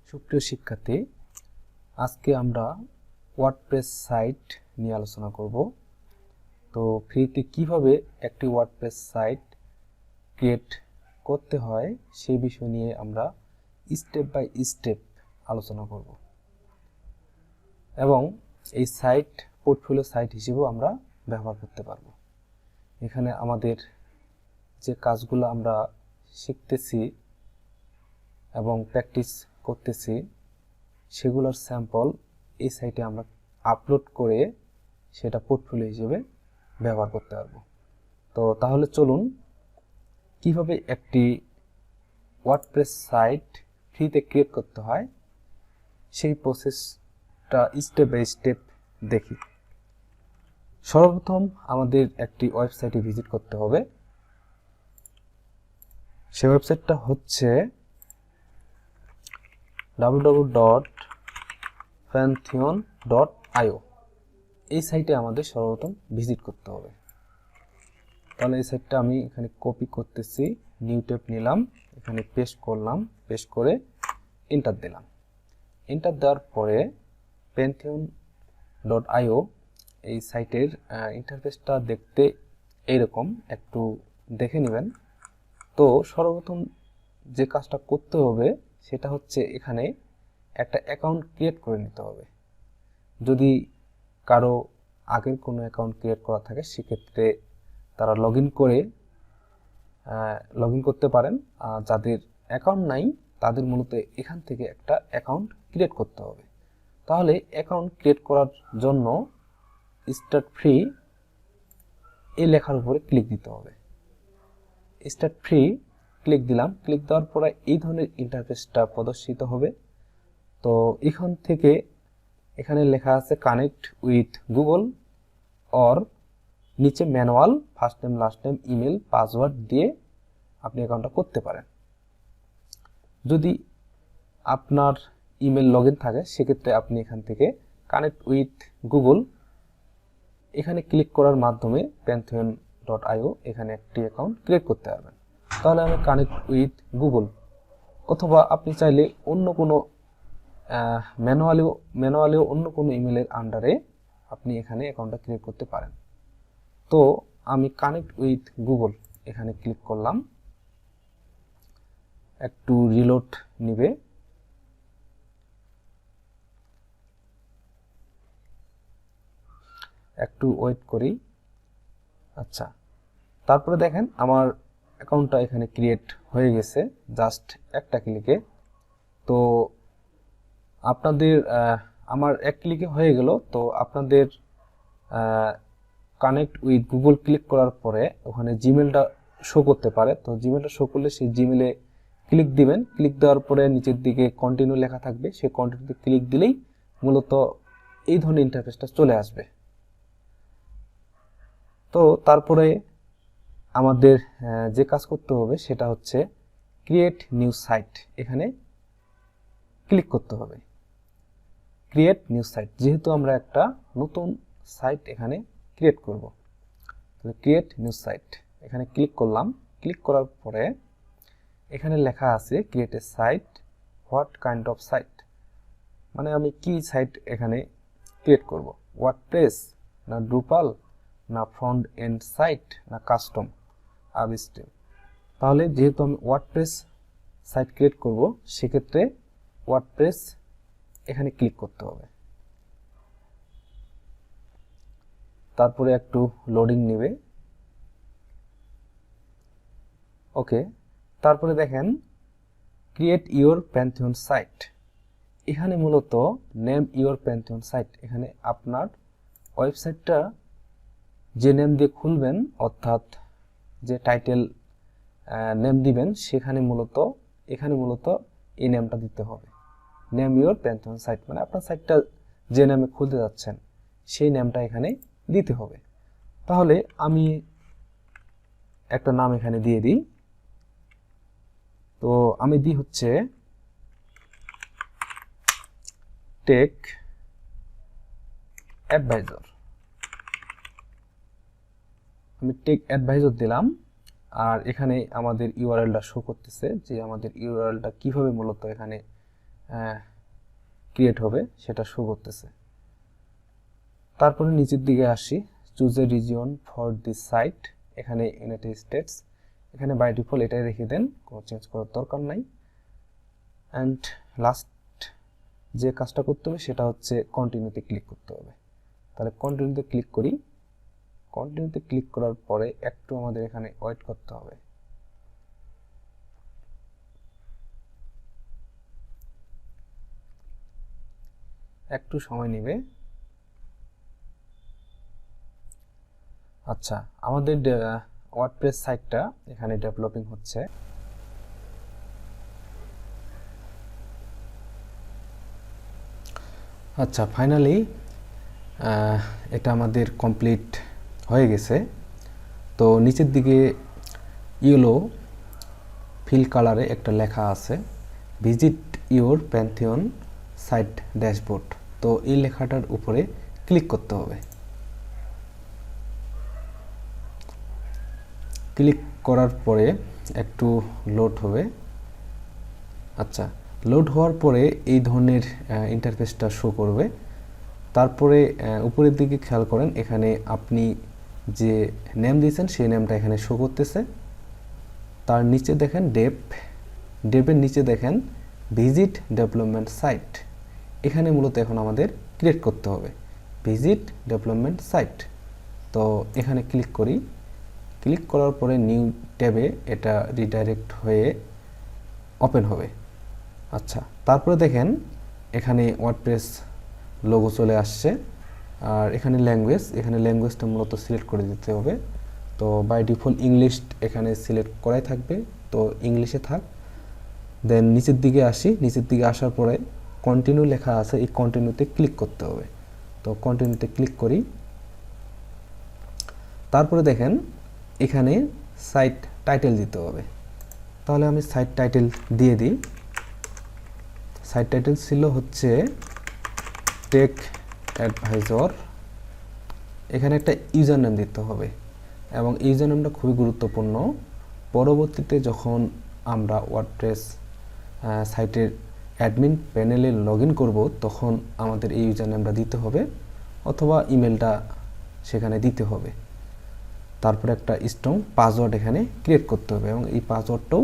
সুপ্রিয় শিক্ষার্থী, আজকে আমরা ওয়ার্ডপ্রেস সাইট নিয়ে আলোচনা করব। তো ফ্রিতে কিভাবে একটি ওয়ার্ডপ্রেস সাইট ক্রিয়েট করতে হয় সেই বিষয় নিয়ে আমরা স্টেপ বাই স্টেপ আলোচনা করব এবং এই সাইট পোর্টফোলিও সাইট হিসেবেও আমরা ব্যবহার করতে পারব। এখানে আমাদের যে কাজগুলো আমরা শিখতেছি এবং প্র্যাকটিস করতেছি সেগুলোর স্যাম্পল এই সাইটে আমরা আপলোড করে সেটা পোর্টফোলিও হিসেবে ব্যবহার করতে পারবো। তো তাহলে চলুন কিভাবে একটি ওয়ার্ডপ্রেস সাইট ফ্রিতে ক্রিয়েট করতে হয় সেই প্রসেসটা স্টেপ বাই স্টেপ দেখি। সর্বপ্রথম আমাদের একটি ওয়েবসাইটে ভিজিট করতে হবে। সেই ওয়েবসাইটটা হচ্ছে www.pantheon.io। এই সাইটে আমাদের সর্বপ্রথম ভিজিট করতে হবে। তাহলে এই সাইটটা আমি এখানে কপি করতেছি, নিউ ট্যাব নিলাম, এখানে পেস্ট করলাম, পেস্ট করে এন্টার দিলাম। এন্টার দেওয়ার পরে pantheon.io এই সাইটের ইন্টারফেসটা দেখতে এইরকম, একটু দেখে নেবেন। তো সর্বপ্রথম যে কাজটা করতে হবে সেটা হচ্ছে এখানে একটা অ্যাকাউন্ট ক্রিয়েট করে নিতে হবে। যদি কারো আগের কোনো অ্যাকাউন্ট ক্রিয়েট করা থাকে সেক্ষেত্রে তারা লগ ইন করতে পারেন। যাদের অ্যাকাউন্ট নাই তাদের মূলত এখান থেকে একটা অ্যাকাউন্ট ক্রিয়েট করতে হবে। তাহলে অ্যাকাউন্ট ক্রিয়েট করার জন্য স্টার্ট ফ্রি এই লেখার উপরে ক্লিক দিতে হবে। স্টার্ট ফ্রি ক্লিক দিলাম। ক্লিক দেওয়ার পরে এই ধরনের ইন্টারফেসটা প্রদর্শিত হবে। তো এখান থেকে এখানে লেখা আছে কানেক্ট উইথ গুগল অর নিচে manual first name last name email password দিয়ে আপনি অ্যাকাউন্টটা করতে পারেন। যদি আপনার ইমেল লগইন থাকে সেক্ষেত্রে আপনি এখান থেকে কানেক্ট উইথ গুগল এখানে ক্লিক করার মাধ্যমে pantheon.io এখানে একটি অ্যাকাউন্ট ক্রিয়েট করতে পারবেন। তাহলে আমি কানেক্ট উইথ গুগল, অথবা আপনি চাইলে অন্য কোনো ম্যানুয়ালিও অন্য কোনো ইমেলের আন্ডারে আপনি এখানে অ্যাকাউন্টটা ক্রিয়েট করতে পারেন। তো আমি কানেক্ট উইথ গুগল এখানে ক্লিক করলাম, একটু রিলোড নিবে। একটু ওয়েট করি। আচ্ছা, তারপরে দেখেন আমার অ্যাকাউন্টটা এখানে ক্রিয়েট হয়ে গেছে জাস্ট একটা ক্লিকে। তো আপনাদের আমার এক ক্লিকে হয়ে গেল। তো আপনাদের কানেক্ট উইথ গুগল ক্লিক করার পরে ওখানে জিমেলটা শো করতে পারে। তো জিমেলটা শো করলে সেই জিমেলে ক্লিক দিবেন। ক্লিক দেওয়ার পরে নিচের দিকে কন্টিনিউ লেখা থাকবে, সেই কন্টিনিউতে ক্লিক দিলেই মূলত এই ধরনের ইন্টারফেসটা চলে আসবে। তো তারপরে আমাদের যে কাজ করতে হবে সেটা হচ্ছে ক্রিয়েট নিউ সাইট, এখানে ক্লিক করতে হবে। ক্রিয়েট নিউ সাইট, যেহেতু আমরা একটা নতুন সাইট এখানে ক্রিয়েট করব, তাহলে ক্রিয়েট নিউ সাইট এখানে ক্লিক করলাম। ক্লিক করার পরে এখানে লেখা আছে create a site, what kind of site, মানে আমি কি সাইট এখানে ক্রিয়েট করব, ওয়ার্ডপ্রেস না ড্রুপাল না ফ্রন্ট এন্ড সাইট না কাস্টম আবস্ট্রিম। তাহলে যেহেতু আমি ওয়ার্ডপ্রেস সাইট ক্রিয়েট করব সেক্ষেত্রে ওয়ার্ডপ্রেস এখানে ক্লিক করতে হবে। তারপরে একটু লোডিং নেবে। ওকে, তারপরে দেখেন ক্রিয়েট ইওর প্যান্থিয়ন সাইট, এখানে মূলত নেম ইওর প্যান্থিয়ন সাইট, এখানে আপনার ওয়েবসাইটটা যে নেম দিয়ে খুলবেন অর্থাৎ যে টাইটেল নেম দিবেন সেখানে এখানে মূলত এই নেমটা দিতে হবে। নেম ইওর প্যান্থিয়ন সাইট মানে আপনার সাইটটা যে নামে খুলতে যাচ্ছেন সেই নেমটা এখানে দিতে হবে। তাহলে আমি একটা নাম এখানে দিয়ে দিই। তো আমি দিই হচ্ছে টেক অ্যাডভাইজর। আমি টেক অ্যাডভাইজর দিলাম। আর এখানে আমাদের ইউআরএলটা শো করতেছে যে আমাদের ইউআরএলটা কিভাবে মূলত এখানে ক্রিয়েট হবে সেটা শো করতেছে। তারপরে নিচের দিকে আসি, choose a region for this site, এখানে ইউনাইটেড স্টেটস, এখানে বাই ডিফল্ট এটাই রেখে দেন, কোনো চেঞ্জ করার দরকার নাই। অ্যান্ড লাস্ট যে কাজটা করতে হবে সেটা হচ্ছে কন্টিনিউতে ক্লিক করতে হবে। তাহলে কন্টিনিউতে ক্লিক করি। কন্টিনিউতে ক্লিক করার পরে একটু আমাদের এখানে ওয়েট করতে হবে। একটু সময় নেবে। আচ্ছা, আমাদের ওয়ার্ডপ্রেস সাইটটা এখানে ডেভেলপিং হচ্ছে। আচ্ছা, ফাইনালি এটা আমাদের কমপ্লিট হয়ে গেছে। তো নিচের দিকে ইয়েলো ফিল কালারে একটা লেখা আছে, visit your Pantheon site dashboard. তো এই লেখাটার উপরে ক্লিক করতে হবে। ক্লিক করার পরে একটু লোড হবে। আচ্ছা, লোড হওয়ার পরে এই ধরনের ইন্টারফেসটা শো করবে। তারপরে উপরের দিকে খেয়াল করেন, এখানে আপনি যে নেম দিয়েছেন সেই নেমটা এখানে শো করতেছে। তার নিচে দেখেন ডেভের নিচে দেখেন ভিজিট ডেভেলপমেন্ট সাইট। এখানে মূলত এখন আমাদের ক্রিয়েট করতে হবে ভিজিট ডেভেলপমেন্ট সাইট। তো এখানে ক্লিক করি। ক্লিক করার পরে নিউ ট্যাবে এটা রিডাইরেক্ট হয়ে ওপেন হবে। আচ্ছা, তারপরে দেখেন এখানে ওয়ার্ডপ্রেস লোগো চলে আসছে। আর এখানে ল্যাঙ্গুয়েজটা মূলত সিলেক্ট করে দিতে হবে। তো বাই ডিফল্ট ইংলিশ এখানে সিলেক্ট করাই থাকবে, তো ইংলিশে থাক। দেন নিচের দিকে আসি। নিচের দিকে আসার পরে কন্টিনিউ লেখা আছে, এই কন্টিনিউতে ক্লিক করতে হবে। তো কন্টিনিউতে ক্লিক করি। তারপরে দেখেন এখানে সাইট টাইটেল দিতে হবে। তাহলে আমি সাইট টাইটেল দিয়ে দিই। সাইট টাইটেল ছিল হচ্ছে টেক অ্যাডভাইজর। এখানে একটা ইউজার নেম দিতে হবে এবং ইউজার নেমটা খুবই গুরুত্বপূর্ণ। পরবর্তীতে যখন আমরা ওয়ার্ডপ্রেস সাইটের অ্যাডমিন প্যানেলে লগ ইন করবো তখন আমাদের এই ইউজার নেমটা দিতে হবে অথবা ইমেলটা সেখানে দিতে হবে। তারপরে একটা স্ট্রং পাসওয়ার্ড এখানে ক্রিয়েট করতে হবে এবং এই পাসওয়ার্ডটাও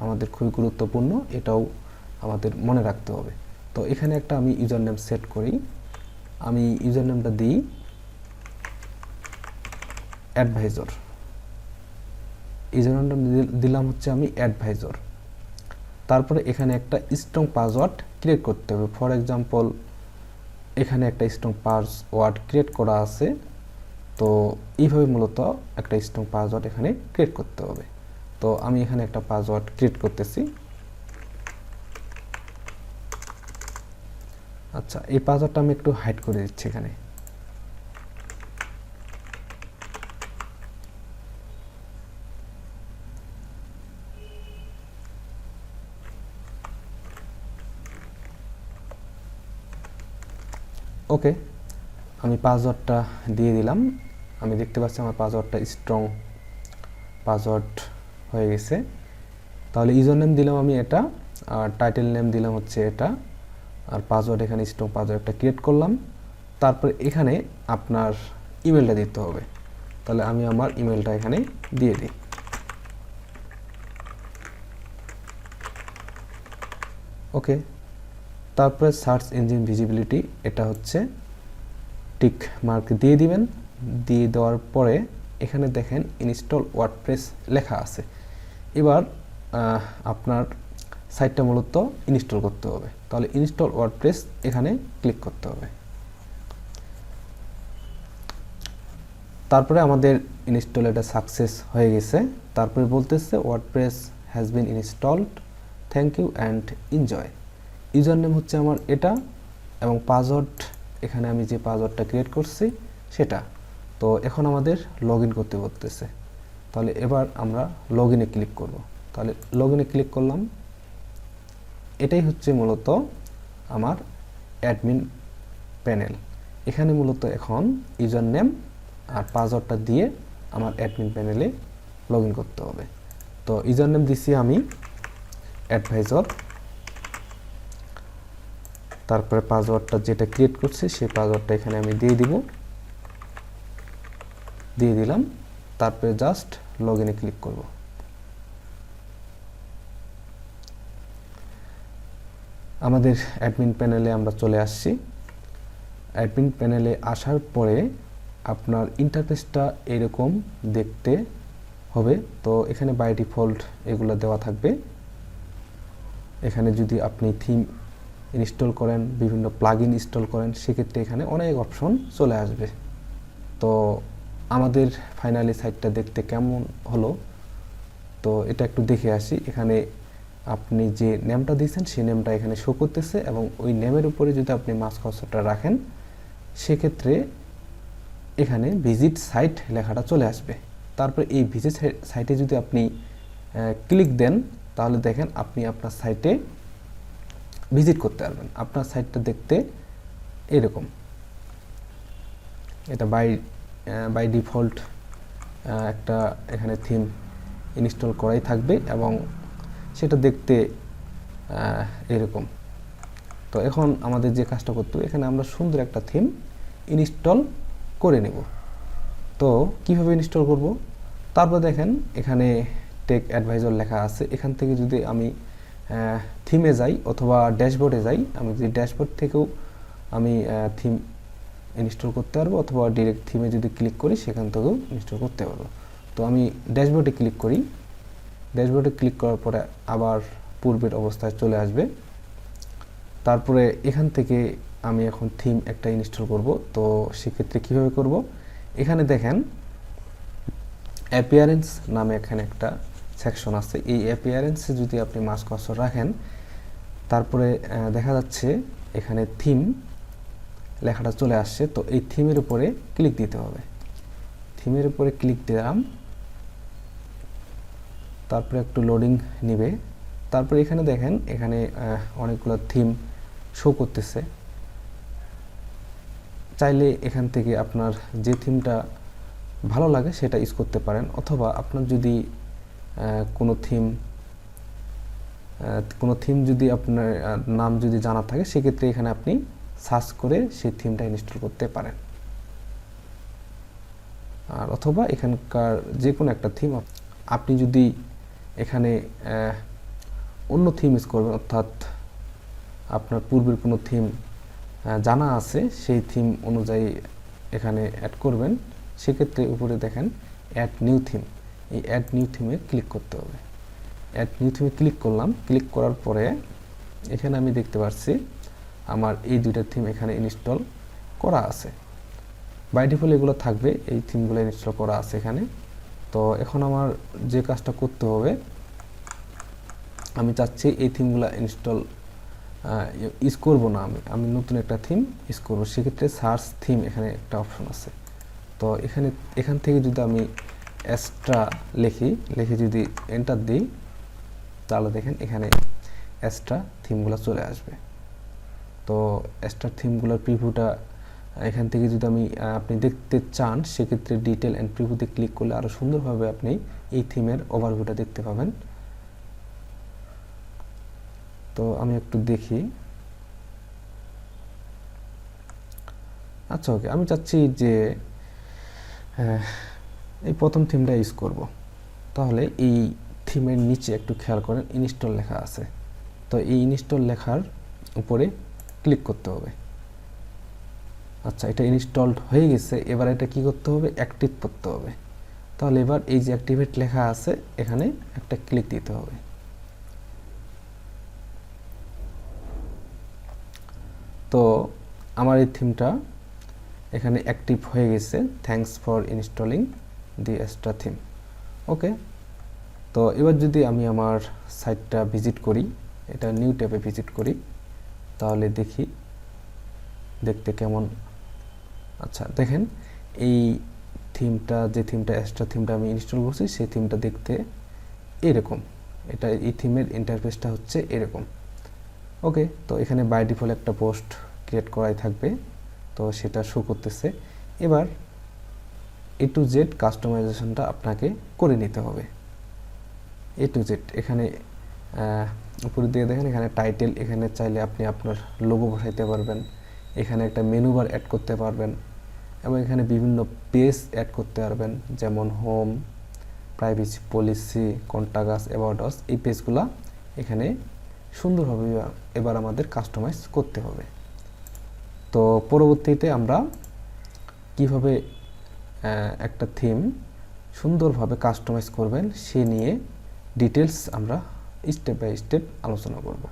আমাদের খুবই গুরুত্বপূর্ণ, এটাও আমাদের মনে রাখতে হবে। তো এখানে একটা আমি ইউজার নেম সেট করি। আমি ইউজার নেমটা দিই অ্যাডভাইজর। ইউজার নেমটা দিলাম হচ্ছে আমি অ্যাডভাইজর। তারপরে এখানে একটা স্ট্রং পাসওয়ার্ড ক্রিয়েট করতে হবে। ফর এক্সাম্পল এখানে একটা স্ট্রং পাসওয়ার্ড ক্রিয়েট করা আছে। তো এইভাবে মূলত একটা স্ট্রং পাসওয়ার্ড এখানে ক্রিয়েট করতে হবে। তো আমি এখানে একটা পাসওয়ার্ড ক্রিয়েট করতেছি। আচ্ছা, এই পাসওয়ার্ডটা আমি একটু হাইড করে দিচ্ছি এখানে। ওকে, আমি পাসওয়ার্ডটা দিয়ে দিলাম। আমি দেখতে পাচ্ছি আমার পাসওয়ার্ডটা স্ট্রং পাসওয়ার্ড হয়ে গেছে। তাহলে ইউজার নেম দিলাম আমি এটা, আর টাইটেল নেম দিলাম হচ্ছে এটা, আর পাসওয়ার্ড এখানে স্ট্রং পাসওয়ার্ডটা ক্রিয়েট করলাম। তারপরে এখানে আপনার ইমেলটা দিতে হবে। তাহলে আমি আমার ইমেলটা এখানে দিয়ে দিই। ওকে, তারপরে সার্চ ইঞ্জিন ভিজিবিলিটি, এটা হচ্ছে টিক মার্ক দিয়ে দিবেন। দিয়ে দেওয়ার পরে এখানে দেখেন ইনস্টল ওয়ার্ডপ্রেস লেখা আছে। এবার আপনার সাইটটা মূলত ইনস্টল করতে হবে। তাহলে ইনস্টল ওয়ার্ডপ্রেস এখানে ক্লিক করতে হবে। তারপরে আমাদের ইনস্টল এটা সাকসেস হয়ে গেছে। তারপরে বলতেছে WordPress has been installed, thank you and enjoy. User name হচ্ছে আমার এটা এবং পাসওয়ার্ড এখানে আমি যে পাসওয়ার্ডটা ক্রিয়েট করছি সেটা। তো এখন আমাদের লগ ইন করতে বলতেছে। তাহলে এবার আমরা লগ ইনে ক্লিক করব। তাহলে লগ ইনে ক্লিক করলাম। এটাই হচ্ছে মূলত আমার অ্যাডমিন প্যানেল। এখানে মূলত এখন ইউজার নেম আর পাসওয়ার্ডটা দিয়ে আমার অ্যাডমিন প্যানেলে লগ ইন করতে হবে। তো ইউজার নেম দিছি আমি অ্যাডভাইজর, তারপরে পাসওয়ার্ডটা যেটা ক্রিয়েট করছি সেই পাসওয়ার্ডটা এখানে আমি দিয়ে দিলাম। তারপরে জাস্ট লগইনে ক্লিক করব। আমাদের অ্যাডমিন প্যানেলে আমরা চলে আসছি। অ্যাডমিন প্যানেলে আসার পরে আপনার ইন্টারফেসটা এরকম দেখতে হবে। তো এখানে বাই ডিফল্ট এগুলো দেওয়া থাকবে। এখানে যদি আপনি থিম ইনস্টল করেন, বিভিন্ন প্লাগইন ইনস্টল করেন, সেক্ষেত্রে এখানে অনেক অপশন চলে আসবে। তো আমাদের ফাইনালি সাইটটা দেখতে কেমন হলো তো এটা একটু দেখে আসি। এখানে আপনি যে নেমটা দিয়েছেন সেই নেমটা এখানে শো করতেছে, এবং ওই নেমের উপরে যদি আপনি মাউস কার্সরটা রাখেন সেক্ষেত্রে এখানে ভিজিট সাইট লেখাটা চলে আসবে। তারপরে এই ভিজিট সাইটে যদি আপনি ক্লিক দেন তাহলে দেখেন আপনি আপনার সাইটে ভিজিট করতে পারবেন। আপনার সাইটটা দেখতে এরকম। এটা বাই ডিফল্ট একটা এখানে থিম ইনস্টল করাই থাকবে এবং সেটা দেখতে এরকম। তো এখন আমাদের যে কাজটা করতে হবে, এখানে আমরা সুন্দর একটা থিম ইনস্টল করে নেব। তো কিভাবে ইনস্টল করব? তারপর দেখেন এখানে টেক অ্যাডভাইজার লেখা আছে। এখান থেকে যদি আমি থিমে যাই অথবা ড্যাশবোর্ডে যাই, আমি যদি ড্যাশবোর্ড থেকেও আমি থিম ইনস্টল করতে পারবো, অথবা ডিরেক্ট থিমে যদি ক্লিক করি সেখান থেকেও ইনস্টল করতে পারবো। তো আমি ড্যাশবোর্ডে ক্লিক করি। ড্যাশবোর্ডে ক্লিক করার পরে আবার পূর্বের অবস্থায় চলে আসবে। তারপরে এখান থেকে আমি এখন থিম একটা ইনস্টল করব। তো সেক্ষেত্রে কীভাবে করব? এখানে দেখেন অ্যাপিয়ারেন্স নামে এখানে একটা সেকশন আছে। এই অ্যাপিয়ারেন্সে যদি আপনি মাউস কার্সর রাখেন, তারপরে দেখা যাচ্ছে এখানে থিম লেখাটা চলে আসছে। তো এই থিমের উপরে ক্লিক দিতে হবে। থিমের উপরে ক্লিক দিলাম, তারপরে একটু লোডিং নেবে। তারপরে এখানে দেখেন এখানে অনেকগুলো থিম শো করতেছে। চাইলে এখান থেকে আপনার যে থিমটা ভালো লাগে সেটা ইউজ করতে পারেন, অথবা আপনার যদি কোনো থিম যদি আপনার নাম যদি জানা থাকে সেক্ষেত্রে এখানে আপনি সার্চ করে সেই থিমটা ইনস্টল করতে পারেন। আর অথবা এখানকার যে কোনো একটা থিম আপনি যদি এখানে অন্য থিম ইউজ করবেন, অর্থাৎ আপনার পূর্বের কোনো থিম জানা আছে সেই থিম অনুযায়ী এখানে অ্যাড করবেন। সেক্ষেত্রে উপরে দেখেন অ্যাড নিউ থিম, এই অ্যাড নিউ থিমে ক্লিক করতে হবে। অ্যাড নিউ থিমে ক্লিক করলাম। ক্লিক করার পরে এখানে আমি দেখতে পাচ্ছি আমার এই দুইটা থিম এখানে ইনস্টল করা আছে। বাই ডিফল্ট এগুলো থাকবে, এই থিমগুলো ইনস্টল করা আছে এখানে। তো এখন আমার যে কাজটা করতে হবে, আমি চাচ্ছি এই থিমগুলো ইনস্টল ইউজ করবো না, আমি নতুন একটা থিম ইউজ করবো। সেক্ষেত্রে সার্চ থিম এখানে একটা অপশন আছে। তো এখান থেকে যদি আমি এক্সট্রা লিখে যদি এন্টার দিই তাহলে দেখেন এখানে এক্সট্রা থিমগুলো চলে আসবে। তো এক্সট্রা থিমগুলোর প্রিভিউটা এখান থেকে যদি আপনি দেখতে চান সেক্ষেত্রে ডিটেল অ্যান্ড প্রিভিউতে ক্লিক করলে আরও সুন্দরভাবে আপনি এই থিমের ওভারভিউটা দেখতে পাবেন। তো আমি একটু দেখি। আচ্ছা, ওকে, আমি চাচ্ছি যে এই প্রথম থিমটা ইউজ করব। তাহলে এই থিমের নিচে একটু খেয়াল করেন ইনস্টল লেখা আছে। তো এই ইনস্টল লেখার উপরে ক্লিক করতে হবে। আচ্ছা, এটা ইনস্টলড হয়ে গেছে। এবার এটা কি করতে হবে? অ্যাক্টিভ করতে হবে। তাহলে এবার এই যে অ্যাক্টিভেট লেখা আছে এখানে একটা ক্লিক দিতে হবে। তো আমার এই থিমটা এখানে অ্যাক্টিভ হয়ে গেছে। Thanks for installing the extra theme. Okay, তো এবার যদি আমি আমার সাইটটা ভিজিট করি, এটা নিউ ট্যাবে ভিজিট করি, তাহলে দেখি দেখতে কেমন। আচ্ছা, দেখেন এই থিমটা এক্সট্রা থিমটা আমি ইনস্টল করছি সেই থিমটা দেখতে এরকম। এই থিমের ইন্টারফেসটা হচ্ছে এরকম। ওকে, তো এখানে বাই ডিফল্ট একটা পোস্ট ক্রিয়েট করাই থাকবে, তো সেটা শো করতেছে। এবার এ টু জেড কাস্টমাইজেশনটা আপনাকে করে নিতে হবে। এ টু জেড এখানে উপরে দিয়ে দেখেন এখানে টাইটেল, এখানে চাইলে আপনি আপনার লোগো বসাইতে পারবেন, এখানে একটা মেনু বার অ্যাড করতে পারবেন এবং এখানে বিভিন্ন পেজ অ্যাড করতে পারবেন, যেমন home, privacy policy, contact us, about us. এই পেজগুলো এখানে সুন্দরভাবে এবার আমাদের কাস্টমাইজ করতে হবে। তো পরবর্তীতে আমরা কিভাবে একটা থিম সুন্দরভাবে কাস্টমাইজ করবেন সে নিয়ে ডিটেলস আমরা স্টেপ বাই স্টেপ আলোচনা করব।